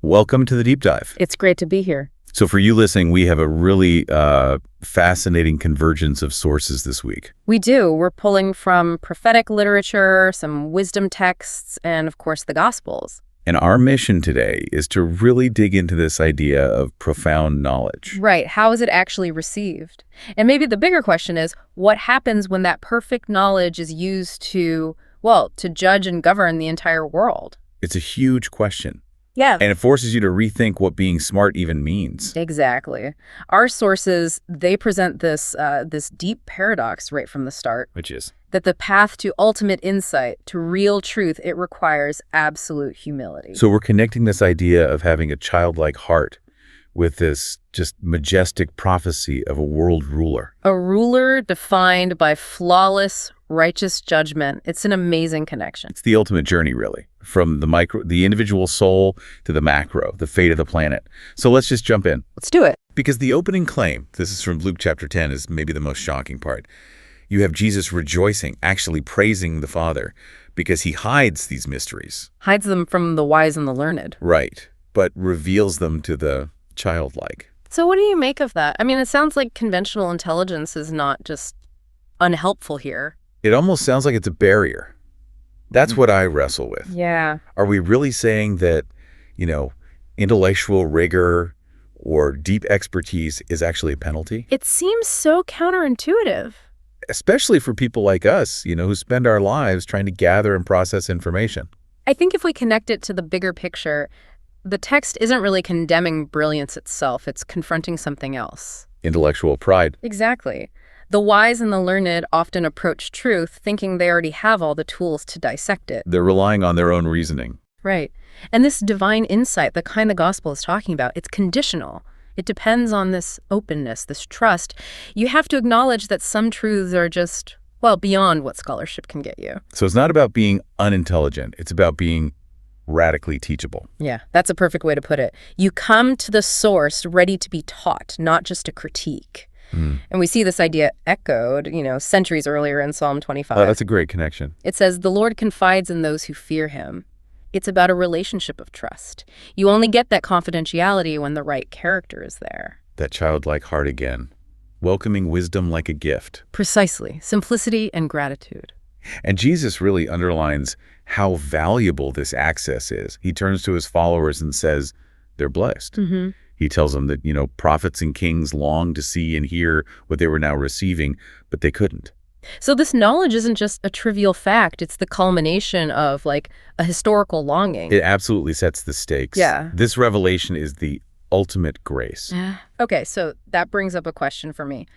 Welcome to the Deep Dive. It's great to be here. So for you listening, we have a really fascinating convergence of sources this week. We do. We're pulling from prophetic literature, some wisdom texts, and of course the Gospels. And our mission today is to really dig into this idea of profound knowledge. Right. How is it actually received? And maybe the bigger question is, what happens when that perfect knowledge is used to judge and govern the entire world? It's a huge question. Yeah. And it forces you to rethink what being smart even means. Exactly. Our sources, they present this deep paradox right from the start. Which is? That the path to ultimate insight, to real truth, it requires absolute humility. So we're connecting this idea of having a childlike heart with this just majestic prophecy of a world ruler. A ruler defined by flawless, righteous judgment. It's an amazing connection. It's the ultimate journey, really, from the individual soul to the macro, the fate of the planet. So let's just jump in. Let's do it. Because the opening claim, this is from Luke chapter 10, is maybe the most shocking part. You have Jesus rejoicing, actually praising the Father, because he hides these mysteries. Hides them from the wise and the learned. Right, but reveals them to the childlike. So what do you make of that? I mean, it sounds like conventional intelligence is not just unhelpful here. It almost sounds like it's a barrier. That's what I wrestle with. Yeah. Are we really saying that, intellectual rigor or deep expertise is actually a penalty? It seems so counterintuitive. Especially for people like us, who spend our lives trying to gather and process information. I think if we connect it to the bigger picture, the text isn't really condemning brilliance itself. It's confronting something else. Intellectual pride. Exactly. The wise and the learned often approach truth thinking they already have all the tools to dissect it. They're relying on their own reasoning. Right. And this divine insight, the kind the gospel is talking about, it's conditional. It depends on this openness, this trust. You have to acknowledge that some truths are just, beyond what scholarship can get you. So it's not about being unintelligent. It's about being radically teachable. Yeah, that's a perfect way to put it. You come to the source ready to be taught, not just to critique. And we see this idea echoed, centuries earlier in Psalm 25. Oh, that's a great connection. It says, "The Lord confides in those who fear him." It's about a relationship of trust. You only get that confidentiality when the right character is there. That childlike heart again, welcoming wisdom like a gift. Precisely. Simplicity and gratitude. And Jesus really underlines how valuable this access is. He turns to his followers and says, they're blessed. Mm-hmm. He tells them that, prophets and kings longed to see and hear what they were now receiving, but they couldn't. So this knowledge isn't just a trivial fact. It's the culmination of, a historical longing. It absolutely sets the stakes. Yeah. This revelation is the ultimate grace. Okay, so that brings up a question for me.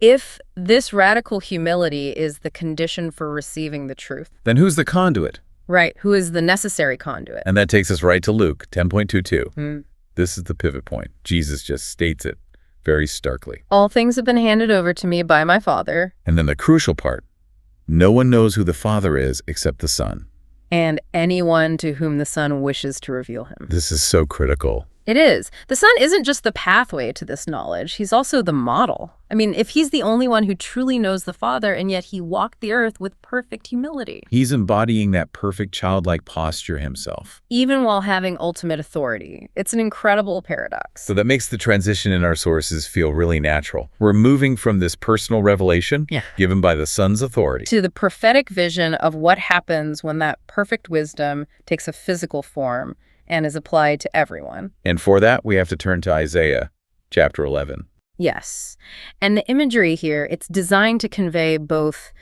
If this radical humility is the condition for receiving the truth, Then who's the conduit? right, who is the necessary conduit? And that takes us right to Luke 10.22. This is the pivot point. Jesus just states it very starkly. All things have been handed over to me by my Father. And then the crucial part, no one knows who the Father is except the Son. And anyone to whom the Son wishes to reveal him. This is so critical. It is. The Son isn't just the pathway to this knowledge. He's also the model. I mean, if he's the only one who truly knows the Father, and yet he walked the earth with perfect humility. He's embodying that perfect childlike posture himself. Even while having ultimate authority. It's an incredible paradox. So that makes the transition in our sources feel really natural. We're moving from this personal revelation given by the Son's authority to the prophetic vision of what happens when that perfect wisdom takes a physical form and is applied to everyone. And for that, we have to turn to Isaiah chapter 11. Yes. And the imagery here, it's designed to convey both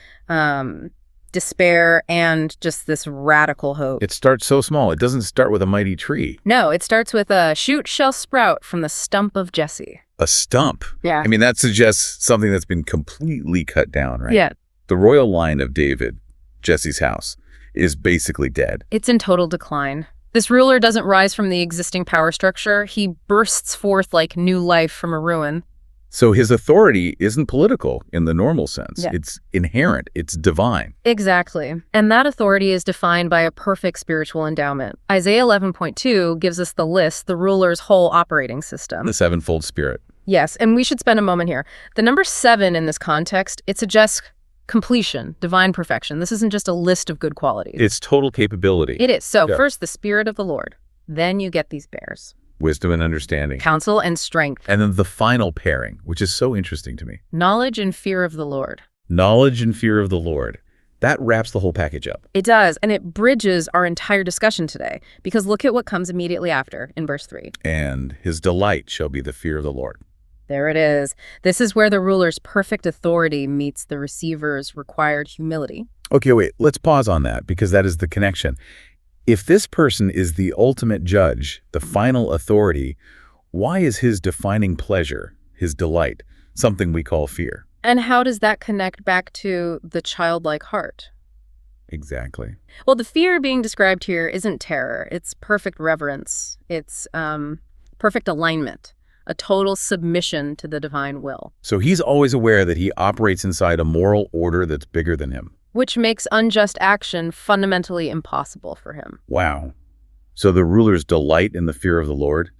despair and just this radical hope. It starts so small. It doesn't start with a mighty tree. No, it starts with a shoot shall sprout from the stump of Jesse. A stump. Yeah. I mean, that suggests something that's been completely cut down, right? Yeah. The royal line of David, Jesse's house, is basically dead. It's in total decline. This ruler doesn't rise from the existing power structure. He bursts forth like new life from a ruin. So his authority isn't political in the normal sense. Yeah. It's inherent. It's divine. Exactly. And that authority is defined by a perfect spiritual endowment. Isaiah 11.2 gives us the list, the ruler's whole operating system. The sevenfold spirit. Yes, and we should spend a moment here. The number 7 in this context, it suggests completion, divine perfection. This isn't just a list of good qualities. It's total capability. It is. So first, the Spirit of the Lord. Then you get these pairs. Wisdom and understanding. Counsel and strength. And then the final pairing, which is so interesting to me. Knowledge and fear of the Lord. Knowledge and fear of the Lord. That wraps the whole package up. It does, and it bridges our entire discussion today, because look at what comes immediately after in verse 3. And his delight shall be the fear of the Lord. There it is. This is where the ruler's perfect authority meets the receiver's required humility. Okay, wait, let's pause on that, because that is the connection. If this person is the ultimate judge, the final authority, why is his defining pleasure, his delight, something we call fear? And how does that connect back to the childlike heart? Exactly. Well, the fear being described here isn't terror. It's perfect reverence. It's perfect alignment, a total submission to the divine will. So he's always aware that he operates inside a moral order that's bigger than him. Which makes unjust action fundamentally impossible for him. Wow. So the ruler's delight in the fear of the Lord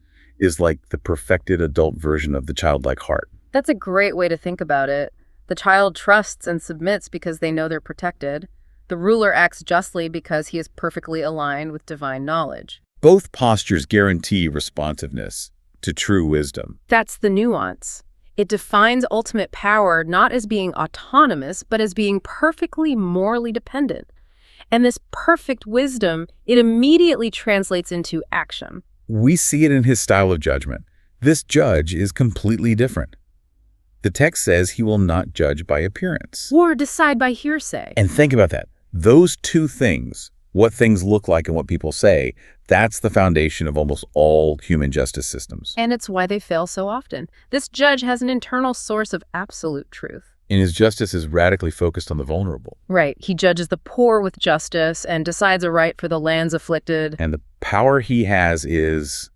is like the perfected adult version of the childlike heart. That's a great way to think about it. The child trusts and submits because they know they're protected. The ruler acts justly because he is perfectly aligned with divine knowledge. Both postures guarantee responsiveness to true wisdom. That's the nuance. It defines ultimate power not as being autonomous, but as being perfectly morally dependent. And this perfect wisdom, it immediately translates into action. We see it in his style of judgment. This judge is completely different. The text says he will not judge by appearance. Or decide by hearsay. And think about that. Those two things, what things look like and what people say, that's the foundation of almost all human justice systems. And it's why they fail so often. This judge has an internal source of absolute truth. And his justice is radically focused on the vulnerable. Right. He judges the poor with justice and decides a right for the lands afflicted. And the power he has is,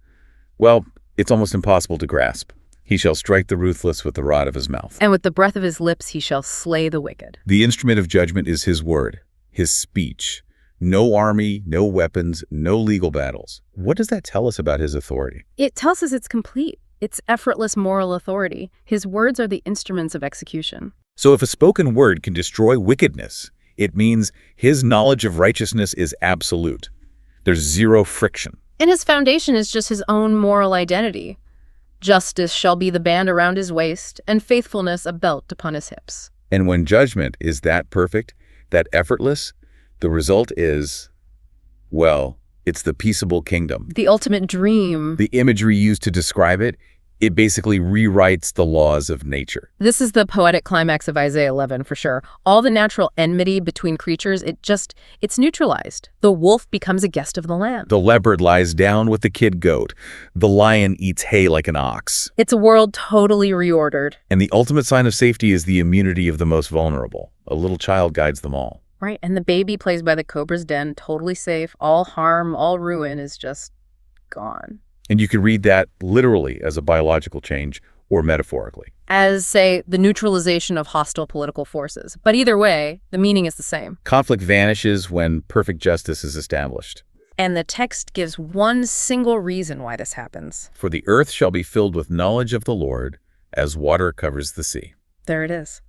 well, it's almost impossible to grasp. He shall strike the ruthless with the rod of his mouth. And with the breath of his lips he shall slay the wicked. The instrument of judgment is his word, his speech. No army, no weapons, no legal battles. What does that tell us about his authority? It tells us it's complete. It's effortless moral authority. His words are the instruments of execution. So if a spoken word can destroy wickedness, it means his knowledge of righteousness is absolute. There's zero friction. And his foundation is just his own moral identity. Justice shall be the band around his waist, and faithfulness a belt upon his hips. And when judgment is that perfect, that effortless, the result is, well, it's the peaceable kingdom. The ultimate dream. The imagery used to describe it, it basically rewrites the laws of nature. This is the poetic climax of Isaiah 11 for sure. All the natural enmity between creatures, it's neutralized. The wolf becomes a guest of the lamb. The leopard lies down with the kid goat. The lion eats hay like an ox. It's a world totally reordered. And the ultimate sign of safety is the immunity of the most vulnerable. A little child guides them all. Right, and the baby plays by the cobra's den, totally safe. All harm, all ruin is just gone. And you can read that literally as a biological change or metaphorically. As, say, the neutralization of hostile political forces. But either way, the meaning is the same. Conflict vanishes when perfect justice is established. And the text gives one single reason why this happens. For the earth shall be filled with knowledge of the Lord, as water covers the sea. There it is.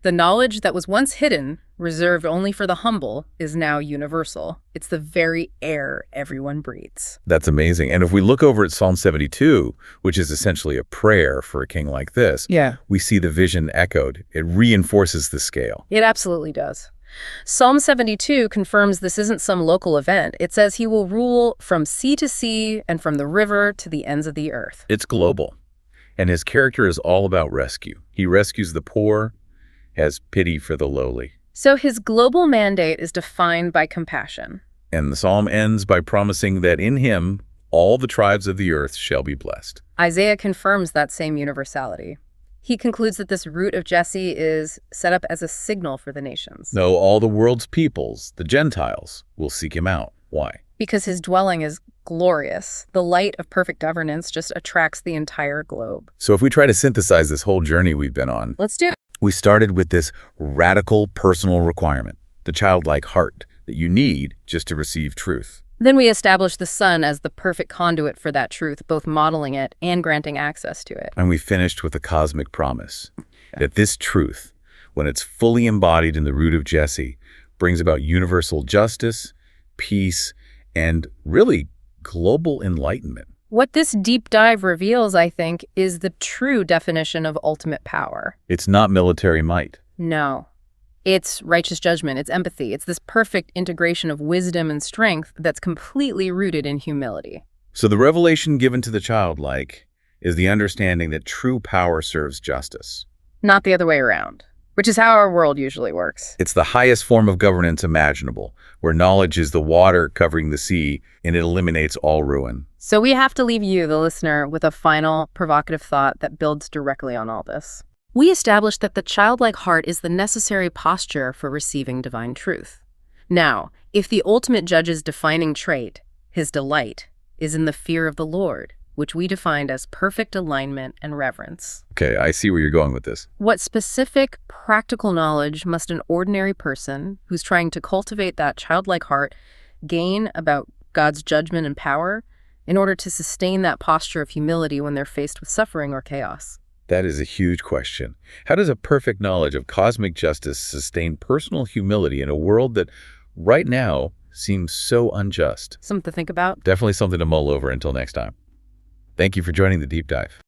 The knowledge that was once hidden, reserved only for the humble, is now universal. It's the very air everyone breathes. That's amazing. And if we look over at Psalm 72, which is essentially a prayer for a king like this, we see the vision echoed. It reinforces the scale. It absolutely does. Psalm 72 confirms this isn't some local event. It says he will rule from sea to sea and from the river to the ends of the earth. It's global. And his character is all about rescue. He rescues the poor, has pity for the lowly. So his global mandate is defined by compassion. And the psalm ends by promising that in him, all the tribes of the earth shall be blessed. Isaiah confirms that same universality. He concludes that this root of Jesse is set up as a signal for the nations. No, all the world's peoples, the Gentiles, will seek him out. Why? Because his dwelling is glorious. The light of perfect governance just attracts the entire globe. So if we try to synthesize this whole journey we've been on, Let's do it. We started with this radical personal requirement, the childlike heart that you need just to receive truth. Then we established the Son as the perfect conduit for that truth, both modeling it and granting access to it. And we finished with a cosmic promise that this truth, when it's fully embodied in the root of Jesse, brings about universal justice, peace, and really Global enlightenment. What this deep dive reveals, I think, is the true definition of ultimate power. It's not military might. No. It's righteous judgment, it's empathy, it's this perfect integration of wisdom and strength that's completely rooted in humility. So the revelation given to the childlike is the understanding that true power serves justice. Not the other way around, which is how our world usually works. It's the highest form of governance imaginable, where knowledge is the water covering the sea and it eliminates all ruin. So we have to leave you, the listener, with a final provocative thought that builds directly on all this. We established that the childlike heart is the necessary posture for receiving divine truth. Now, if the ultimate judge's defining trait, his delight, is in the fear of the Lord, which we defined as perfect alignment and reverence. Okay, I see where you're going with this. What specific, practical knowledge must an ordinary person who's trying to cultivate that childlike heart gain about God's judgment and power in order to sustain that posture of humility when they're faced with suffering or chaos? That is a huge question. How does a perfect knowledge of cosmic justice sustain personal humility in a world that, right now, seems so unjust? Something to think about. Definitely something to mull over until next time. Thank you for joining the Deep Dive.